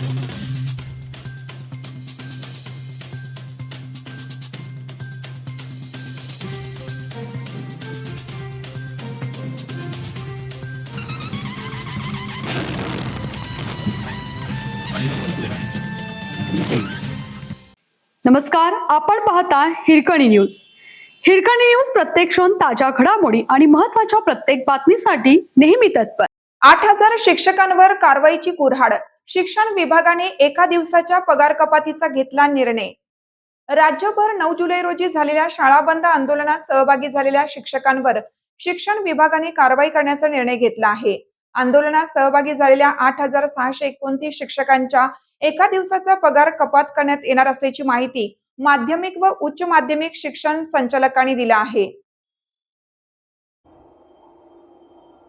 नमस्कार, आपण पाहता हिरकणी न्यूज. हिरकणी न्यूज प्रत्येक क्षण ताज्या घडामोडी आणि महत्त्वाच्या प्रत्येक बातमीसाठी नेहमी तत्पर. 8,000 शिक्षकांवर कारवाईची कुऱ्हाड. शिक्षण विभागाने एका दिवसाच्या पगार कपातीचा घेतला निर्णय. राज्यभर 9 जुलै रोजी झालेल्या शाळा बंद आंदोलनात सहभागी झालेल्या शिक्षकांवर शिक्षण विभागाने कारवाई करण्याचा निर्णय घेतला आहे. आंदोलनात सहभागी झालेल्या 8,629 शिक्षकांच्या एका दिवसाचा पगार कपात करण्यात येणार असल्याची माहिती माध्यमिक व उच्च माध्यमिक शिक्षण संचालकांनी दिला आहे.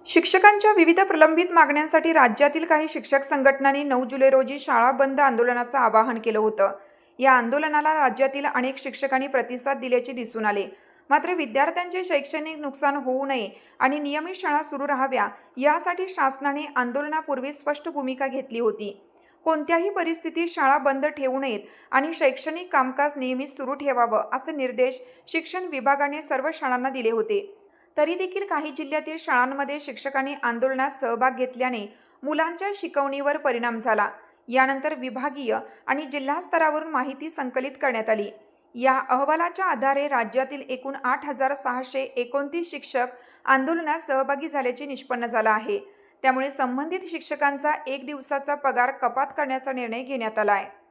शिक्षकांच्या विविध प्रलंबित मागण्यांसाठी राज्यातील काही शिक्षक संघटनांनी 9 जुलै रोजी शाळा बंद आंदोलनाचं आवाहन केलं होतं. या आंदोलनाला राज्यातील अनेक शिक्षकांनी प्रतिसाद दिल्याचे दिसून आले. मात्र विद्यार्थ्यांचे शैक्षणिक नुकसान होऊ नये आणि नियमित शाळा सुरू राहाव्या यासाठी शासनाने आंदोलनापूर्वी स्पष्ट भूमिका घेतली होती. कोणत्याही परिस्थितीत शाळा बंद ठेवू नयेत आणि शैक्षणिक कामकाज नियमित सुरू ठेवावं असे निर्देश शिक्षण विभागाने सर्व शाळांना दिले होते. तरी देखील काही जिल्ह्यातील शाळांमध्ये शिक्षकांनी आंदोलनात सहभाग घेतल्याने मुलांच्या शिकवणीवर परिणाम झाला. यानंतर विभागीय आणि जिल्हा स्तरावरून माहिती संकलित करण्यात आली. या अहवालाच्या आधारे राज्यातील एकूण 8,629 शिक्षक आंदोलनात सहभागी झाल्याचे निष्पन्न झालं आहे. त्यामुळे संबंधित शिक्षकांचा एक दिवसाचा पगार कपात करण्याचा निर्णय घेण्यात आला आहे.